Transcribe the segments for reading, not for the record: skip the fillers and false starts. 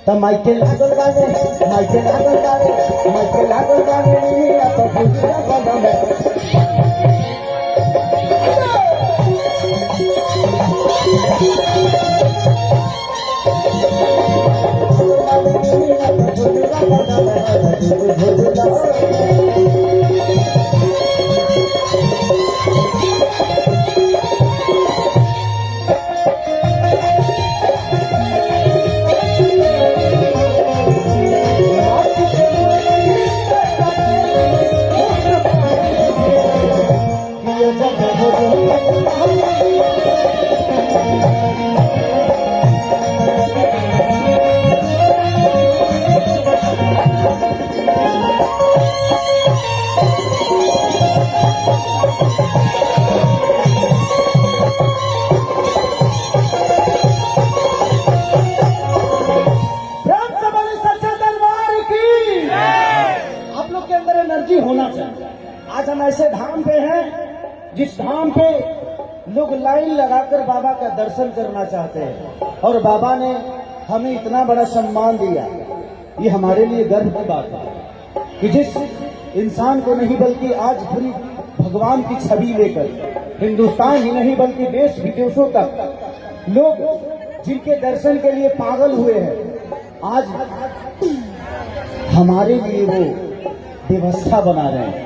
तो माइकल लागल गावे माइकल लागल गावे माइकल लागल गावे तो भूजा बदले होना चाहिए। आज हम ऐसे धाम पे हैं जिस धाम पे लोग लाइन लगाकर बाबा का दर्शन करना चाहते हैं और बाबा ने हमें इतना बड़ा सम्मान दिया। ये हमारे लिए गर्व की बात है कि जिस इंसान को नहीं बल्कि आज पूरी भगवान की छवि लेकर हिंदुस्तान ही नहीं बल्कि देश विदेशों तक लोग जिनके दर्शन के लिए पागल हुए हैं, आज हमारे लिए वो व्यवस्था बना रहे हैं।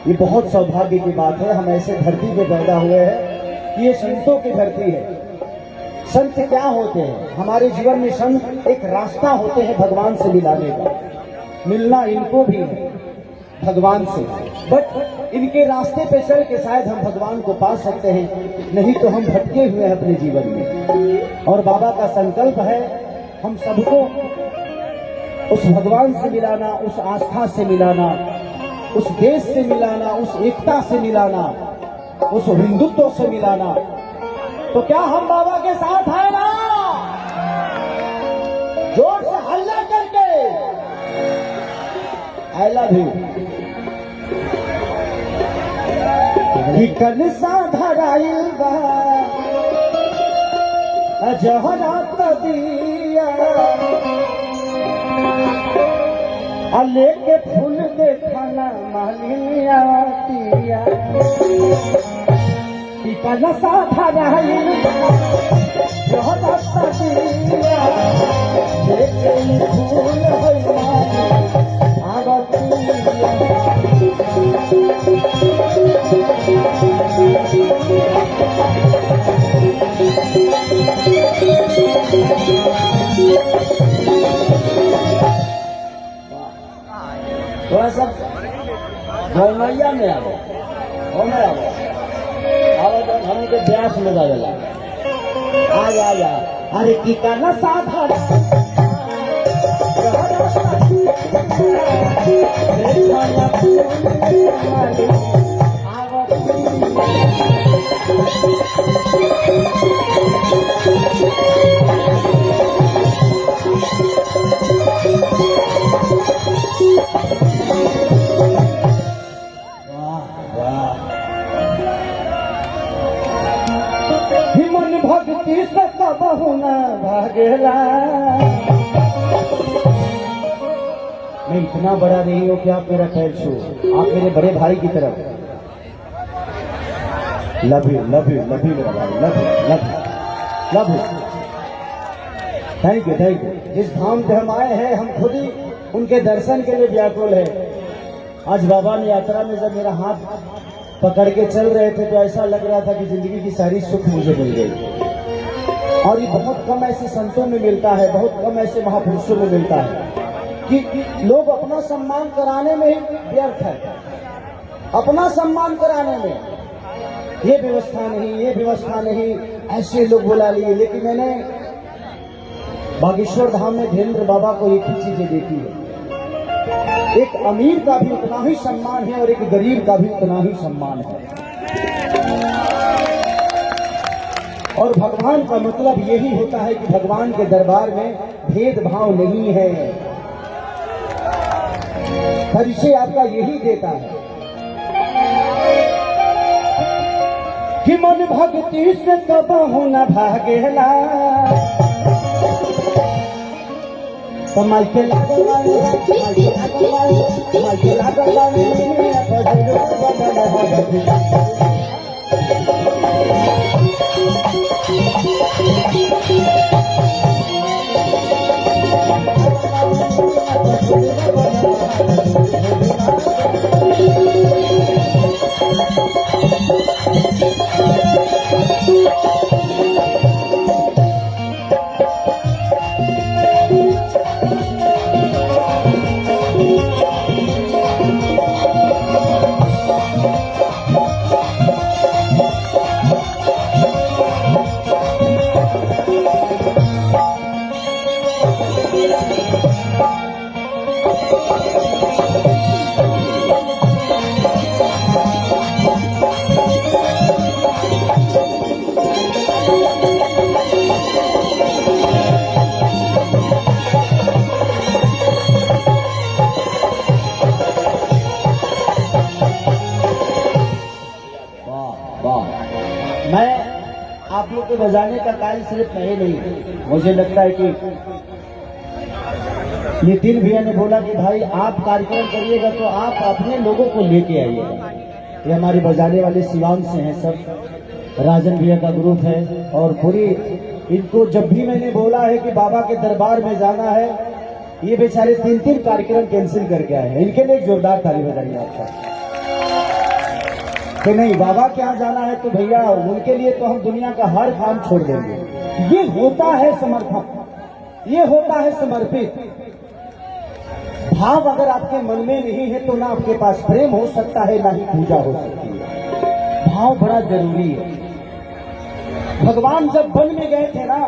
ये बहुत सौभाग्य की बात है। हम ऐसे धरती पे पैदा हुए हैं कि ये संतों की धरती है। संत क्या होते हैं? हमारे जीवन में संत एक रास्ता होते हैं भगवान से मिलाने का। मिलना इनको भी है भगवान से, बट इनके रास्ते पे चल के शायद हम भगवान को पा सकते हैं, नहीं तो हम भटके हुए हैं अपने जीवन में। और बाबा का संकल्प है हम सबको उस भगवान से मिलाना, उस आस्था से मिलाना, उस देश से मिलाना, उस एकता से मिलाना, उस हिंदुत्व से मिलाना। तो क्या हम बाबा के साथ हैं ना? जोर से हल्ला करके आई लव यू। कल साधराइल बा जहरात दिया लेके फूल देखना मालिया पिया टिकल साधराइल जहरात दिया लेके फूल थोड़ा सा गौमैया में आ गए हम के ब्यास में जाएगा आ जा अरे की करना साधा मन भक्ति से कबहू न भागेला। मैं इतना बड़ा नहीं हूँ कि आप मेरा पैर छू, आप मेरे बड़े भाई की तरफ। Love you love you love you मेरा भाई, love you love you love you. Thank you. जिस धाम पे हम आए हैं हम खुद ही उनके दर्शन के लिए व्याकुल है। आज बाबा ने यात्रा में जब मेरा हाथ पकड़ के चल रहे थे तो ऐसा लग रहा था कि जिंदगी की सारी सुख मुझे मिल गई। और ये बहुत कम ऐसे संतों में मिलता है, बहुत कम ऐसे महापुरुषों में मिलता है कि लोग अपना सम्मान कराने में ही व्यर्थ है। अपना सम्मान कराने में ये व्यवस्था नहीं ऐसे लोग बुला लिए। लेकिन मैंने बागेश्वर धाम में धीरेन्द्र बाबा को एक ही चीजें देखी है, एक अमीर का भी उतना ही सम्मान है और एक गरीब का भी उतना ही सम्मान है। और भगवान का मतलब यही होता है कि भगवान के दरबार में भेदभाव नहीं है। परिचय आपका यही देता है कि मन भक्ति से कबहू न भागेला। तो माइके लागवानी माइके लागवानी माइके लागवानी मैं आप लोग के बजाने का कार्य सिर्फ मैं ही नहीं, मुझे लगता है कि नितिन भैया ने बोला कि भाई आप कार्यक्रम करिएगा तो आप अपने लोगों को लेके आइएगा। ये हमारे बजाने वाले शिवांग से हैं, सब राजन भैया का ग्रुप है और पूरी इनको जब भी मैंने बोला है कि बाबा के दरबार में जाना है, ये बेचारे 3 कार्यक्रम कैंसिल करके आए हैं। इनके लिए एक जोरदार ताली बजाइए आपका कि नहीं बाबा के यहाँ जाना है तो भैया उनके लिए तो हम दुनिया का हर काम छोड़ देंगे। ये होता है समर्पण, ये होता है समर्पित भाव। अगर आपके मन में नहीं है तो ना आपके पास प्रेम हो सकता है ना ही पूजा हो सकती है। भाव बड़ा जरूरी है। भगवान जब वन में गए थे ना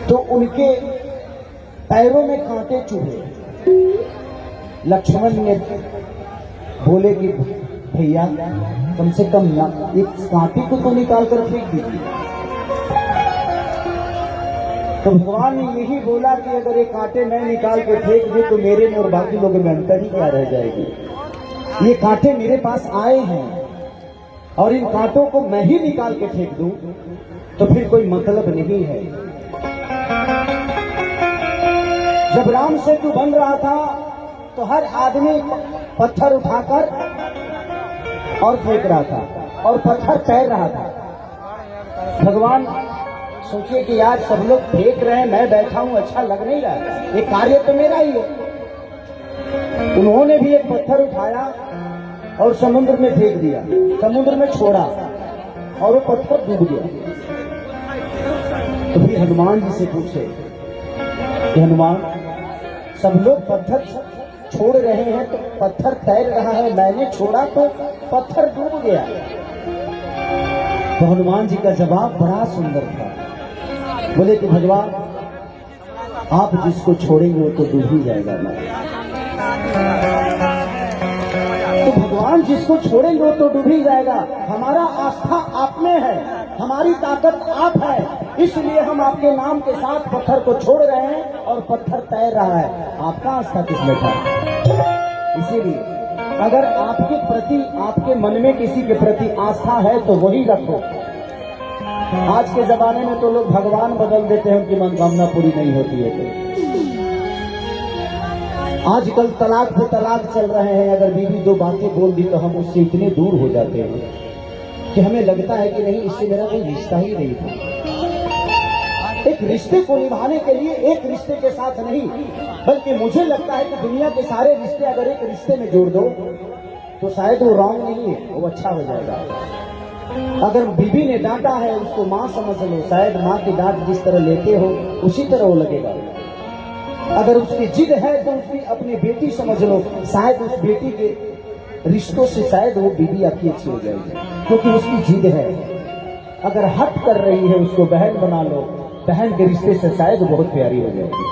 तो उनके पैरों में कांटे चुभे। लक्ष्मण ने बोले कि भैया कम से कम ना एक कांटे को तो निकाल कर फेंक दीजिए। तो भगवान ने यही बोला कि अगर ये कांटे मैं निकाल के फेंक दूं तो मेरे में और बाकी लोगों में अंतर ही क्या रह जाएगी। ये कांटे मेरे पास आए हैं और इन कांटों को मैं ही निकाल के फेंक दूं तो फिर कोई मतलब नहीं है। जब राम सेतु बन रहा था तो हर आदमी पत्थर उठाकर और फेंक रहा था और पत्थर तैर रहा था। भगवान सोचिए कि यार सब लोग फेंक रहे हैं, मैं बैठा हूं, अच्छा लग नहीं रहा, ये कार्य तो मेरा ही है। उन्होंने भी एक पत्थर उठाया और समुद्र में फेंक दिया, समुद्र में छोड़ा और वो पत्थर डूब गया। तो फिर हनुमान जी से पूछे कि हनुमान सब लोग पत्थर छोड़ रहे हैं तो पत्थर तैर रहा है, मैंने छोड़ा तो पत्थर डूब गया। तो हनुमान जी का जवाब बड़ा सुंदर था। बोले कि भगवान आप जिसको छोड़ेंगे वो तो डूब ही जाएगा ना। तो भगवान जिसको छोड़ेंगे वो तो डूब ही जाएगा। हमारा आस्था आप में है, हमारी ताकत आप है, इसलिए हम आपके नाम के साथ पत्थर को छोड़ रहे हैं और पत्थर तैर रहा है। आपका आस्था किसमें था? इसीलिए अगर आपके प्रति, आपके मन में किसी के प्रति आस्था है तो वही रखो। आज के जमाने में तो लोग भगवान बदल देते हैं, उनकी मनोकामना पूरी नहीं होती है तो। आजकल तलाक पे तलाक चल रहे हैं। अगर बीवी 2 बातें बोल दी तो हम उससे इतने दूर हो जाते हैं कि हमें लगता है कि नहीं, इससे मेरा कोई रिश्ता ही नहीं था। एक रिश्ते को निभाने के लिए एक रिश्ते के साथ नहीं, बल्कि मुझे लगता है कि दुनिया के सारे रिश्ते अगर एक रिश्ते में जोड़ दो तो शायद वो रॉन्ग नहीं है, वो अच्छा हो जाएगा। अगर बीवी ने डांटा है उसको माँ समझ लो, शायद माँ की डांट जिस तरह लेते हो उसी तरह वो लगेगा। अगर उसकी जिद है तो उसकी अपनी बेटी समझ लो, शायद उस बेटी के रिश्तों से शायद वो बीवी आपकी अच्छी हो जाएगी, क्योंकि उसकी जिद है। अगर हट कर रही है उसको बहन बना लो, बहन के रिश्ते से शायद बहुत प्यारी हो जाएगी।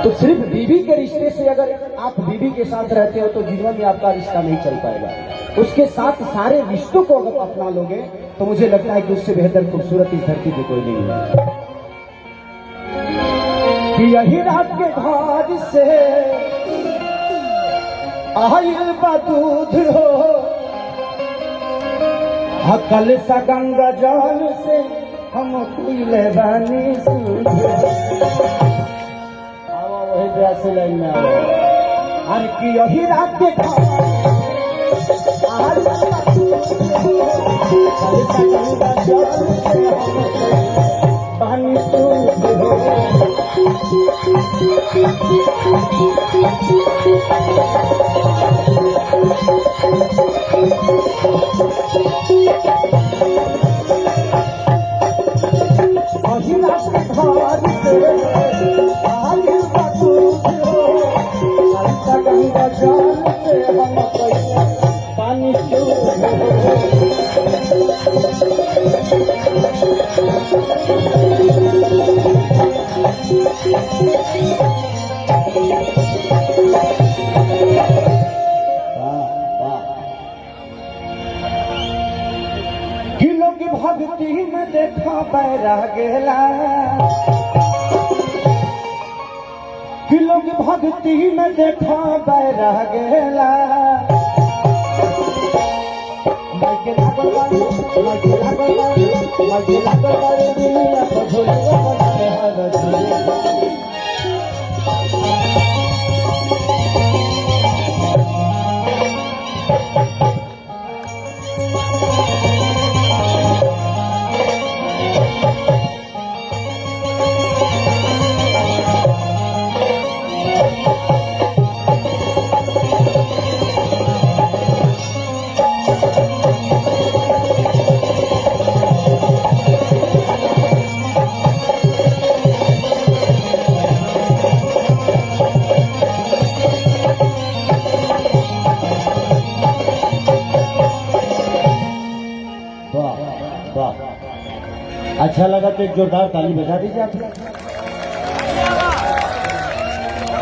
तो सिर्फ बीवी के रिश्ते से अगर आप बीवी के साथ रहते हो तो जीवन में आपका रिश्ता नहीं चल पाएगा। उसके साथ सारे रिश्तों को अगर अपना लोगे तो मुझे लगता है कि उससे बेहतर खूबसूरत इस धरती पे कोई नहीं है। कि यही रात के भाग से आयल बा दूध हो, हकल सा गंगा जल से हम पीले बानी सूझ। प्यार से लाइन में आ गए। अरे की यही रात के पानी किलो की भक्ति में देखा बैरा गेला, किलो की भक्ति में देखा बैरा गेला। अच्छा लगा तो एक जोरदार ताली बजा दीजिए आप।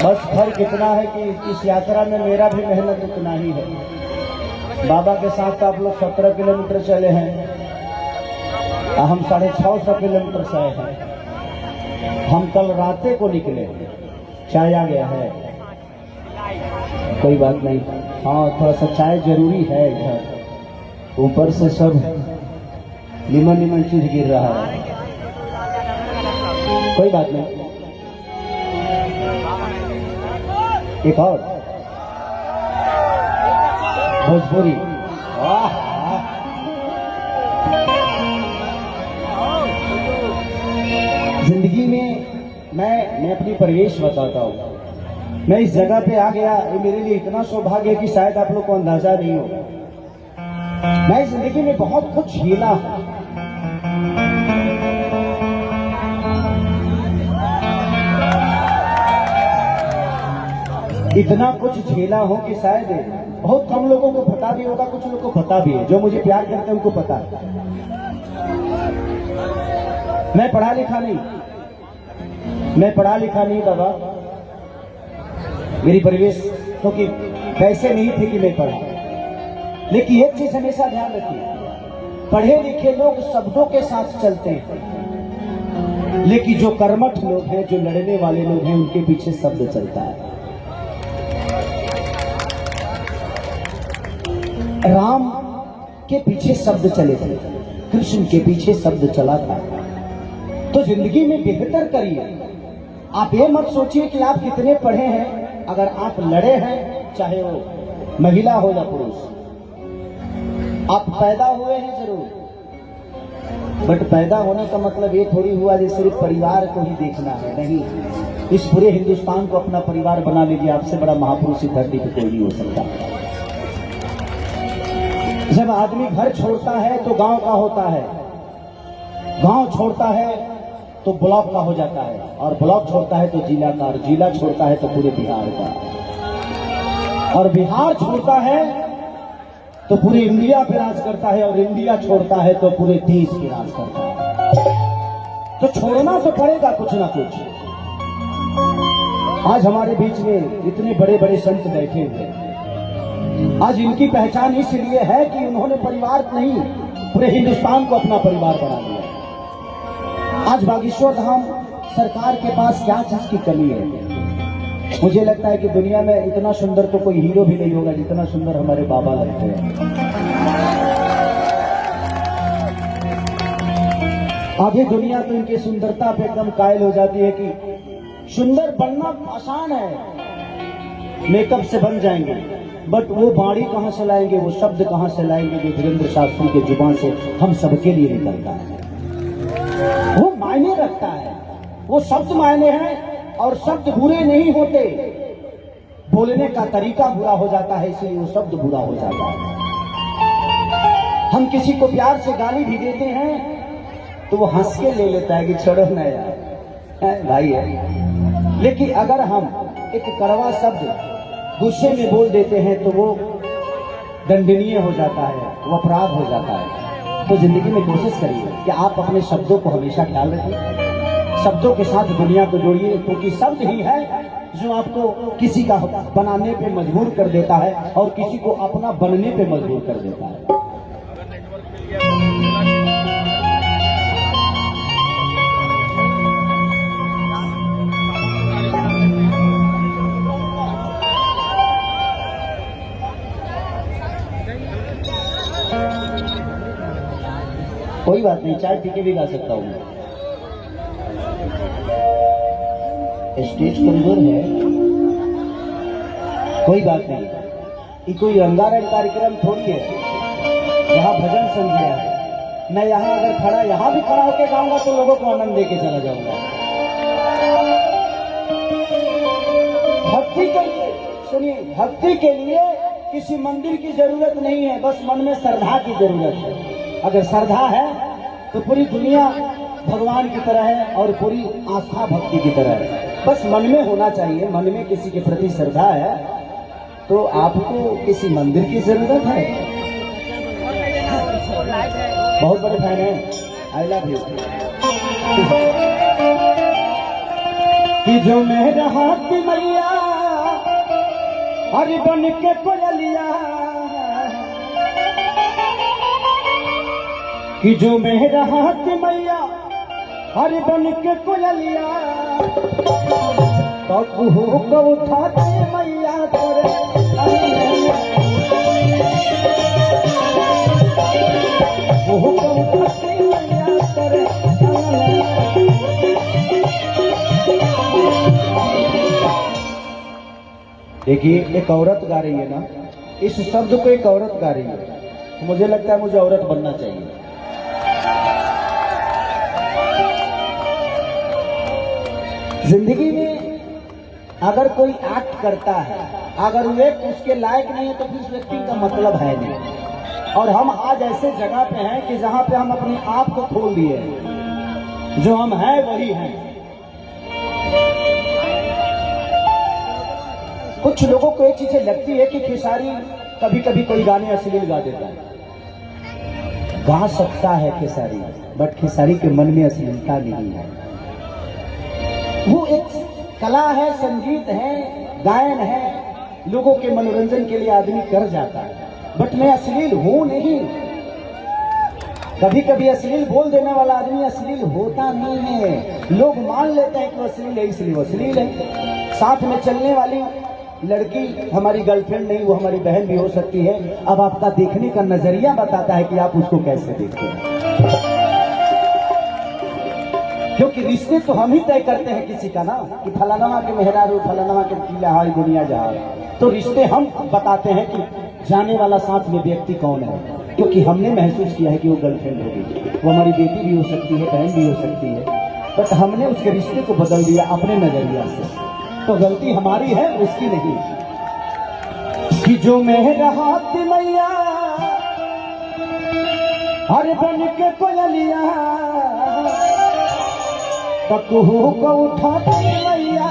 बस फर्क इतना है कि इस यात्रा में मेरा भी मेहनत उतना ही है। बाबा के साथ आप लोग 17 किलोमीटर चले हैं, हम 650 किलोमीटर से आए हैं। हम कल राते को निकले, चाय आ गया है, कोई बात नहीं। हाँ, थोड़ा सा चाय जरूरी है इधर, ऊपर से सब निमन निमन चीज गिर रहा है, कोई बात नहीं। एक और भोजपुरी, जिंदगी में मैं अपनी परिवेश बताता हूँ। मैं इस जगह पे आ गया, ये मेरे लिए इतना सौभाग्य है कि शायद आप लोग को अंदाजा नहीं हो। मैं जिंदगी में बहुत कुछ झेला हूं, इतना कुछ झेला हूं कि शायद बहुत कम लोगों को पता भी होगा, कुछ लोगों को पता भी है। जो मुझे प्यार करते हैं उनको पता है। मैं पढ़ा लिखा नहीं, मैं पढ़ा लिखा नहीं बाबा। मेरी परिवेश क्योंकि पैसे नहीं थे कि मैं पढ़ा। लेकिन एक चीज हमेशा ध्यान रखिए, पढ़े लिखे लोग शब्दों के साथ चलते हैं, लेकिन जो कर्मठ लोग हैं, जो लड़ने वाले लोग हैं, उनके पीछे शब्द चलता है। राम के पीछे शब्द चले थे, कृष्ण के पीछे शब्द चला था। तो जिंदगी में बेहतर करिए। आप ये मत सोचिए कि आप कितने पढ़े हैं। अगर आप लड़े हैं, चाहे वो महिला हो या पुरुष, आप पैदा हुए हैं जरूर, बट पैदा होने का मतलब ये थोड़ी हुआ कि सिर्फ परिवार को ही देखना है। नहीं, इस पूरे हिंदुस्तान को अपना परिवार बना लीजिए। आपसे बड़ा महापुरुष इस धरती पे कोई नहीं हो सकता। जब आदमी घर छोड़ता है तो गांव का होता है, गांव छोड़ता है तो ब्लॉक का हो जाता है, और ब्लॉक छोड़ता है तो जिला का, और जिला छोड़ता है तो पूरे बिहार का, और बिहार छोड़ता है तो पूरे इंडिया पे राज करता है, और इंडिया छोड़ता है तो पूरे देश पे राज करता है। तो छोड़ना तो पड़ेगा कुछ ना कुछ। आज हमारे बीच में इतने बड़े बड़े संत बैठे हुए, आज इनकी पहचान इसलिए है कि उन्होंने परिवार नहीं, पूरे हिंदुस्तान को अपना परिवार बना लिया। आज बागेश्वर धाम सरकार के पास क्या चीज की कमी है? मुझे लगता है कि दुनिया में इतना सुंदर तो कोई हीरो भी नहीं होगा जितना सुंदर हमारे बाबा लगते हैं। आधी दुनिया तो इनकी सुंदरता पे एकदम कायल हो जाती है कि सुंदर बनना आसान है, मेकअप से बन जाएंगे, बट वो बाणी कहां से लाएंगे, वो शब्द कहां से लाएंगे जो धीरेन्द्र शास्त्री के जुबान से हम सबके लिए निकलता है। वो मायने रखता है, वो शब्द मायने हैं, और शब्द बुरे नहीं होते, बोलने का तरीका बुरा हो जाता है, इसलिए वो शब्द बुरा हो जाता है। हम किसी को प्यार से गाली भी देते हैं तो वो हंस के ले लेता है कि छोड़ो ना यार, भाई है। लेकिन अगर हम एक कड़वा शब्द गुस्से में बोल देते हैं तो वो दंडनीय हो जाता है, वो अपराध हो जाता है। तो जिंदगी में कोशिश करिए कि आप अपने शब्दों को हमेशा ख्याल रखें, शब्दों के साथ दुनिया को जोड़िए, क्योंकि शब्द ही है जो आपको किसी का बनाने पे मजबूर कर देता है और किसी को अपना बनने पे मजबूर कर देता है। कोई बात नहीं, चाय पी के भी गा सकता हूँ। स्टेज कमजोर है, कोई बात नहीं, ये कोई रंगारंग कार्यक्रम थोड़ी है, यहाँ भजन संध्या है। मैं यहाँ अगर खड़ा, यहाँ भी खड़ा होकर गाऊंगा तो लोगों को आनंद देके चला जाऊंगा। भक्ति के लिए सुनिए, भक्ति के लिए किसी मंदिर की जरूरत नहीं है, बस मन में श्रद्धा की जरूरत है। अगर श्रद्धा है तो पूरी दुनिया भगवान की तरह है और पूरी आस्था भक्ति की तरह है। बस मन में होना चाहिए, मन में किसी के प्रति श्रद्धा है तो आपको किसी मंदिर की जरूरत है। बहुत बड़े फैन हैं, आई लव यू। कि जो मेरा हाथ मैया हरि बन के कोयलिया, कि जो मेरा हाथ मैया हरि बन के कोयलिया, तो कुहू को उठाते मैया तेरे, कुहू को उठाते मैया तेरे। देखिए, एक औरत गा रही है ना, इस शब्द को एक औरत गा रही है, तो मुझे लगता है मुझे औरत बनना चाहिए। जिंदगी में अगर कोई एक्ट करता है, अगर वे उसके लायक नहीं है तो फिर उस व्यक्ति का मतलब है नहीं। और हम आज ऐसे जगह पे हैं कि जहां पे हम अपने आप को खोल दिए, जो हम हैं वही हैं। कुछ लोगों को एक चीज लगती है कि खेसारी कभी कभी कोई गाने अश्लील गा देता है। गा सकता है खेसारी, बट खेसारी के मन में अश्लीलता नहीं है। वो एक कला है, संगीत है, गायन है, लोगों के मनोरंजन के लिए आदमी कर जाता है, बट मैं अश्लील हूं नहीं। कभी कभी अश्लील बोल देने वाला आदमी अश्लील होता नहीं है। लोग मान लेते हैं कि वो अश्लील है, इसलिए वो अश्लील है। साथ में चलने वाली लड़की हमारी गर्लफ्रेंड नहीं, वो हमारी बहन भी हो सकती है। अब आपका देखने का नजरिया बताता है कि आप उसको कैसे देखते हैं, क्योंकि रिश्ते तो हम ही तय करते हैं किसी का ना, कि फलाना के मेहरारू, फलाना के पीला हाई दुनिया जहां, तो रिश्ते हम बताते हैं कि जाने वाला साथ में व्यक्ति कौन है, क्योंकि हमने महसूस किया है कि वो गर्लफ्रेंड होगी, वो हमारी बेटी भी हो सकती है, बहन भी हो सकती है, बट हमने उसके रिश्ते को बदल दिया अपने नजरिया से। तो गलती हमारी है, उसकी नहीं। कि जो मेरा हाथ मैया हर बन के कोयलिया, तो कुहू को उठाते मैया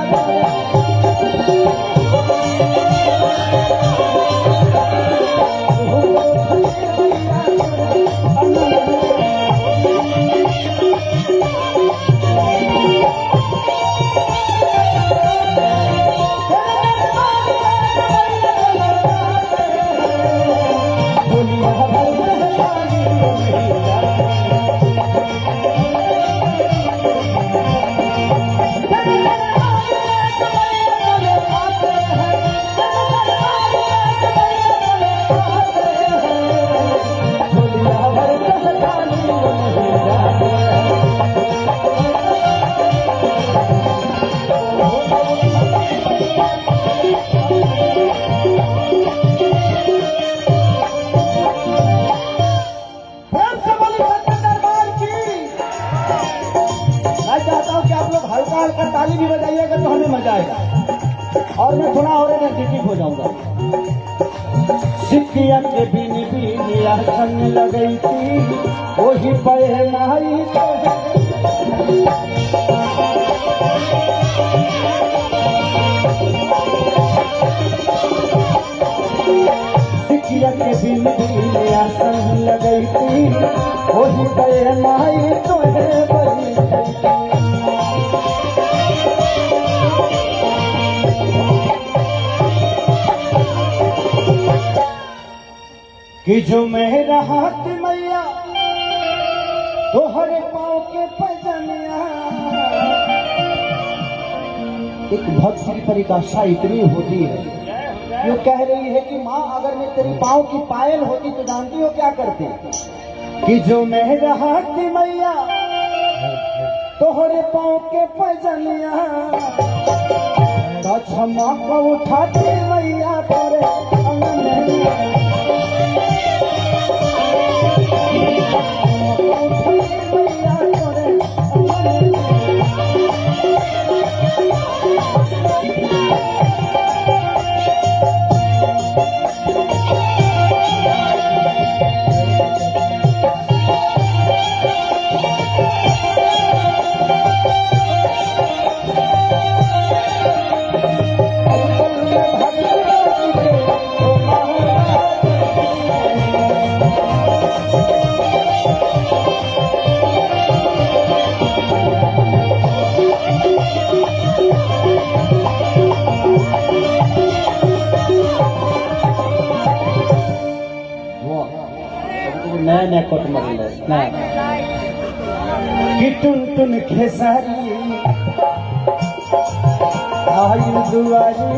आप हल्का हल्का ताली भी बजाइएगा तो हमें मजा आएगा और मैं थोड़ा और एनर्जेटिक हो जाऊंगा। सिकिया के बिन बिनिया संग लगई थी वही पे माई सिकिया के बिन बिनिया संग लगई थी वही पे माई तो कि जो मेरा हाथ मैया तोहरे पाँव के पजनिया। एक भक्त की परिभाषा इतनी होती है कि वो कह रही है कि माँ अगर मैं तेरी पाँव की पायल होती तो जानती हो क्या करती, कि जो मेरा हाथ मैया तोहरे पाँव के पजनिया तो क्षमा को उठाती मैया तोरे नया कोट मरल कि टुन टुन खेसारी आयु दुआरी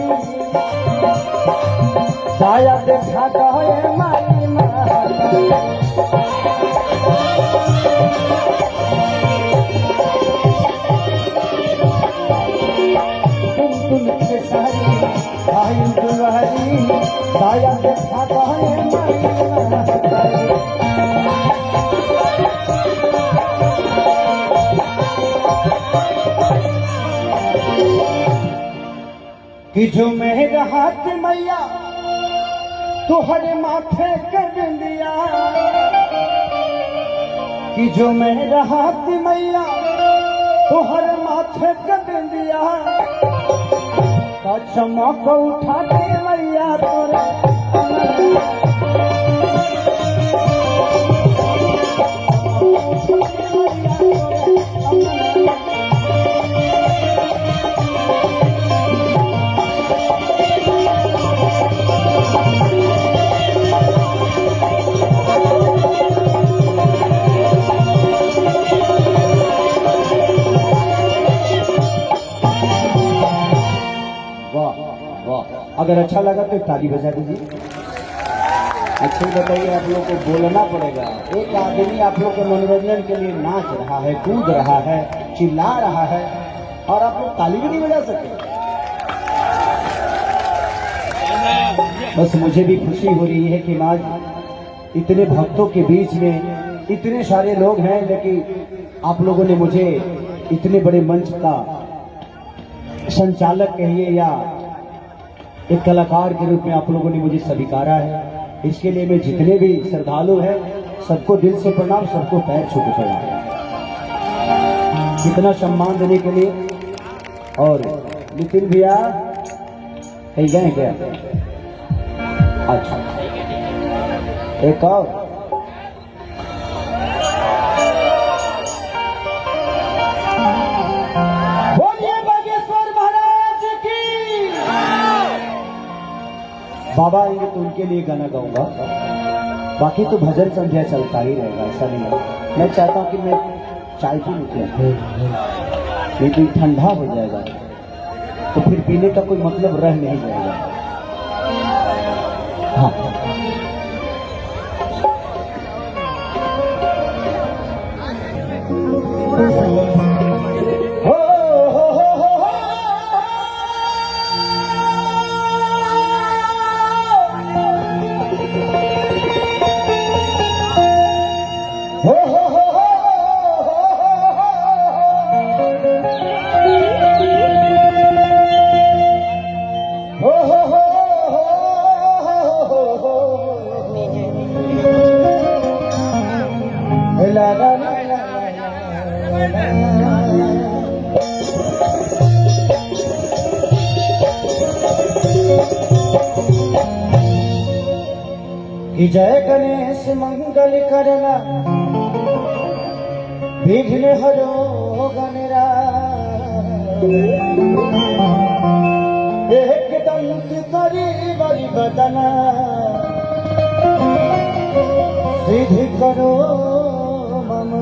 साया देखा कहे माई टुन टुन खेसारी आयु दुआरी साया देखा कहे माई कि जो मेरा हाथ मैया तुहरे माथे कर दिया, कि जो मेरा हाथ मैया तुहरे माथे कर दिया तो क्षमा को उठा के मैया तोरे अगर अच्छा लगा तो ताली बजा दीजिए। अच्छा बताइए, आप लोग को बोलना पड़ेगा। एक आदमी आप लोग के मनोरंजन के लिए नाच रहा है, कूद रहा है, चिल्ला रहा है और आप लोग ताली भी नहीं बजा सकते। बस मुझे भी खुशी हो रही है कि आज इतने भक्तों के बीच में इतने सारे लोग हैं, लेकिन आप लोगों ने मुझे इतने बड़े मंच का संचालक कहिए या एक कलाकार के रूप में आप लोगों ने मुझे स्वीकारा है। इसके लिए मैं जितने भी श्रद्धालु हैं सबको दिल से प्रणाम, सबको पैर छू के प्रणाम। इतना सम्मान देने के लिए। और नितिन भैया कहीं गए क्या? अच्छा, एक और बाबा आएंगे तो उनके लिए गाना गाऊंगा। बाकी तो भजन संध्या चलता ही रहेगा, ऐसा नहीं है। मैं चाहता हूँ कि मैं चाय पी लूँ, नहीं तो ठंडा हो जाएगा तो फिर पीने का कोई मतलब रह नहीं जाएगा। हाँ, बना। कि जय गणेश मंगल करना विघ्न हरो गणराज। एक दंत करी बलि बदना सिद्धि करो मम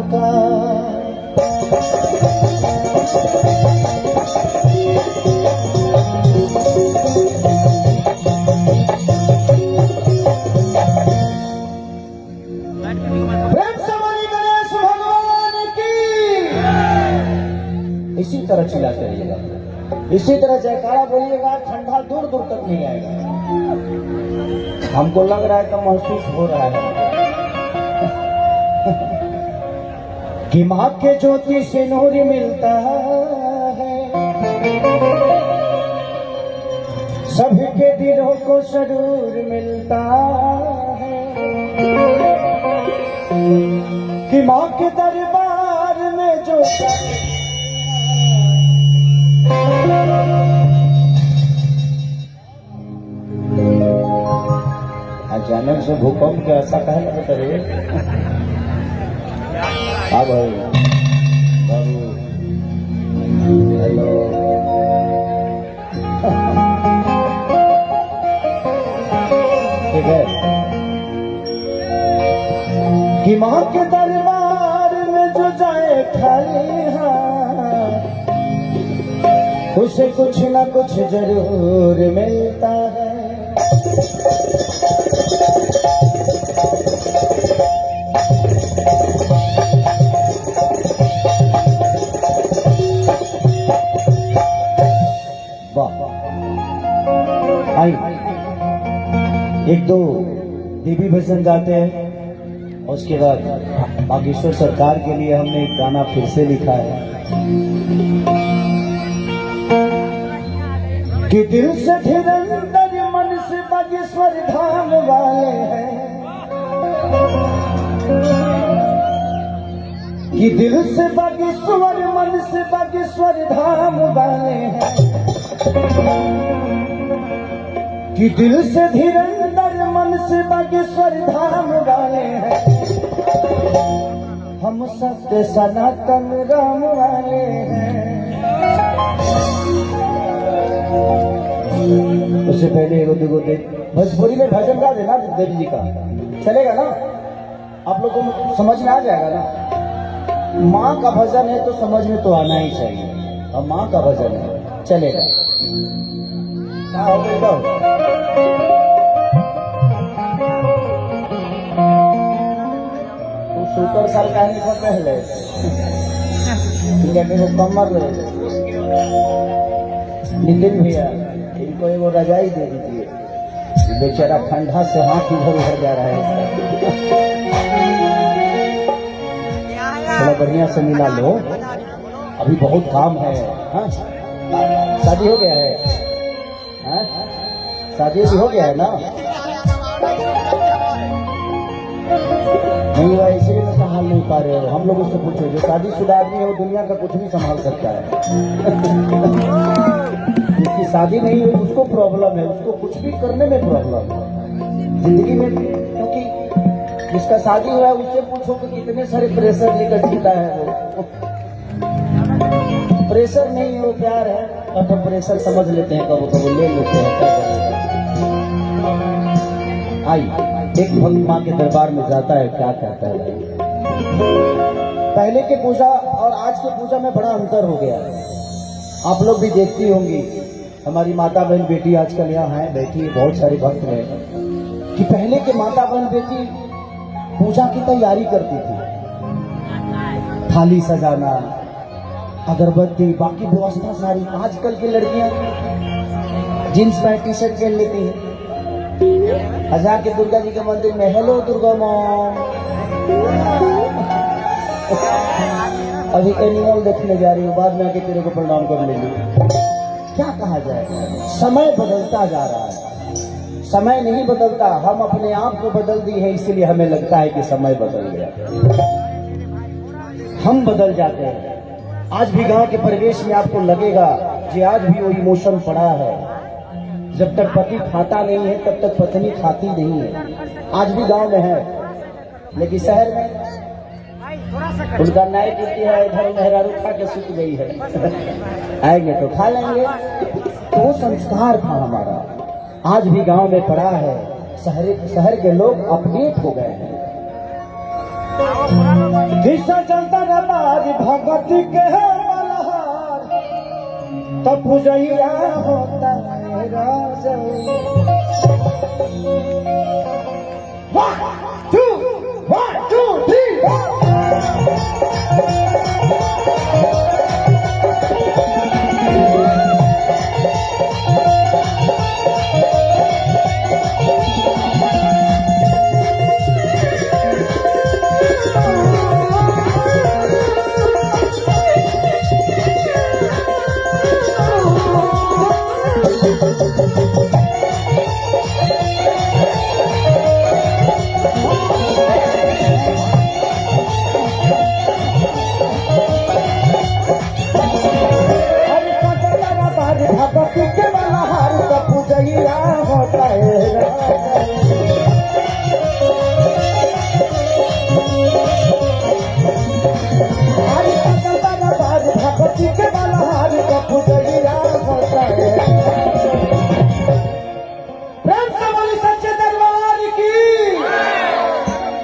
इसी तरह चिल्लाते रहिएगा, इसी तरह जयकारा बोलिएगा, ठंडा दूर दूर तक नहीं आएगा। हमको लग रहा है तो महसूस हो रहा है कि माँ के ज्योति से नूर मिलता है, सभी के दिलों को सरूर मिलता है। कि माँ के दरबार में जो अचानक से भूकंप के ऐसा कहना होता है। हाँ भाई बाबू हेलो। ठीक है कि माँ के दरबार में जो जाए खाली हाथ, उसे कुछ ना कुछ जरूर मिलता है। वाह, आई एक दो देवी भजन गाते हैं, उसके बाद बागेश्वर सरकार के लिए हमने एक गाना फिर से लिखा है कि दिल से धीरंदर मन से बागेश्वर धाम वाले हैं। कि दिल से बागेश्वर मन से बागेश्वर धाम वाले हैं। कि दिल से धीरंदर मन से बागेश्वर धाम वाले हैं। हम सत्य सनातन राम वाले हैं। उससे पहले एगो दुगो दे भोजपुरी में भजन गा देना देवी जी का, चलेगा ना? आप लोगों को समझ में आ जाएगा ना? माँ का भजन है तो समझ में तो आना ही चाहिए, और माँ का भजन है चलेगा। क्या हो गया? 70 साल का है पहले मेरे कमर नितिन भैया इनको एगो रजाई दे दीजिए, बेचारा ठंडा से हाथ इधर उधर जा रहा है। थोड़ा बढ़िया से मिला लो, अभी बहुत काम है। हाँ? शादी हो गया है? हाँ? शादी भी हो गया है ना? नहीं हुआ इसलिए तो संभाल नहीं पा रहे हो। हम लोग उससे पूछो, जो शादीशुदा आदमी है वो दुनिया का कुछ भी संभाल सकता है। जिसकी शादी नहीं हुई उसको प्रॉब्लम है, उसको कुछ भी करने में प्रॉब्लम है जिंदगी में। क्योंकि जिसका शादी हुआ है उससे पूछो कि कितने सारे प्रेशर लेकर जीता है वो। प्रेशर नहीं है वो प्यार है, तो प्रेशर समझ लेते हैं, कबो कबो ले लेते हैं। आई एक भक्त माँ के दरबार में जाता है, क्या कहता है? पहले के पूजा और आज के पूजा में बड़ा अंतर हो गया है। आप लोग भी देखती होंगी, हमारी माता बहन बेटी आजकल यहाँ है बैठी है, बहुत सारे भक्त हैं कि पहले के माता बहन बेटी पूजा की तैयारी करती थी, थाली सजाना, अगरबत्ती, बाकी व्यवस्था सारी। आजकल की लड़कियां जींस पैंट टी शर्ट पहन लेती हैं, हजार के दुर्गा जी के मंदिर में हेलो दुर्गा माँ। अभी एनिमल देखने जा रही हूँ, बाद में आके तेरे को प्रणाम कर लेंगे। क्या कहा जाए, समय बदलता जा रहा है। समय नहीं बदलता, हम अपने आप को बदल दिए हैं, इसलिए हमें लगता है कि समय बदल गया। हम बदल जाते हैं। आज भी गांव के परिवेश में आपको लगेगा कि आज भी वो इमोशन पड़ा है। जब तक पति खाता नहीं है तब तक पत्नी खाती नहीं है। आज भी गांव में है, लेकिन शहर में उनका नाई ड्यूटी है, इधर मेहरारू खा के सूख गई है। आएंगे तो खा लेंगे। तो वो संस्कार था हमारा, आज भी गांव में पड़ा है। शहर के लोग अपडेट हो गए हैं। किस्सा चलता रबाज भगत के मल्हार, तब पूजैया होता है राजा। 1 2 3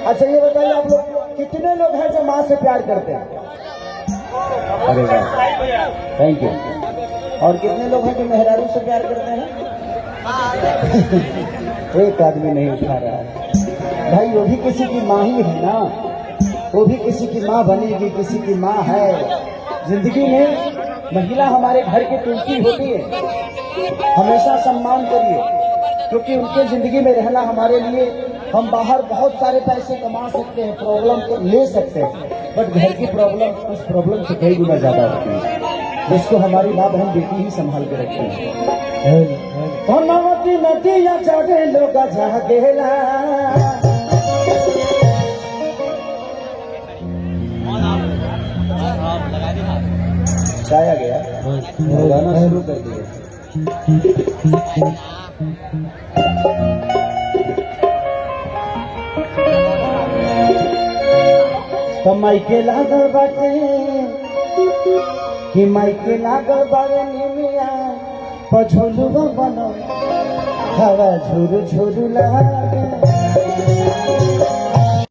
अच्छा ये बताइए, आप लोग कितने लोग हैं जो माँ से प्यार करते हैं? अरे वाह, थैंक यू। और कितने लोग हैं जो मेहरारू से प्यार करते हैं? एक आदमी नहीं उठा रहा है। भाई वो भी किसी की माँ ही है ना, वो भी किसी की माँ बनेगी, किसी की माँ है। जिंदगी में महिला हमारे घर की तुलसी होती है, हमेशा सम्मान करिए, क्योंकि उनके जिंदगी में रहना हमारे लिए, हम बाहर बहुत सारे पैसे कमा सकते हैं, प्रॉब्लम तो ले सकते हैं, बट घर की प्रॉब्लम उस प्रॉब्लम से कई गुना ज्यादा होती है, जिसको हमारी माँ बहन बेटी ही संभाल के रखती है। नदी नदिया चढ़े लोग जागेला, चाया गया गाना शुरू कर दिया। तो माइके लागल बाटे कि माइके लागल बारे निमिया पझोलुआ बनो, हवा झुरु झुरु लागे।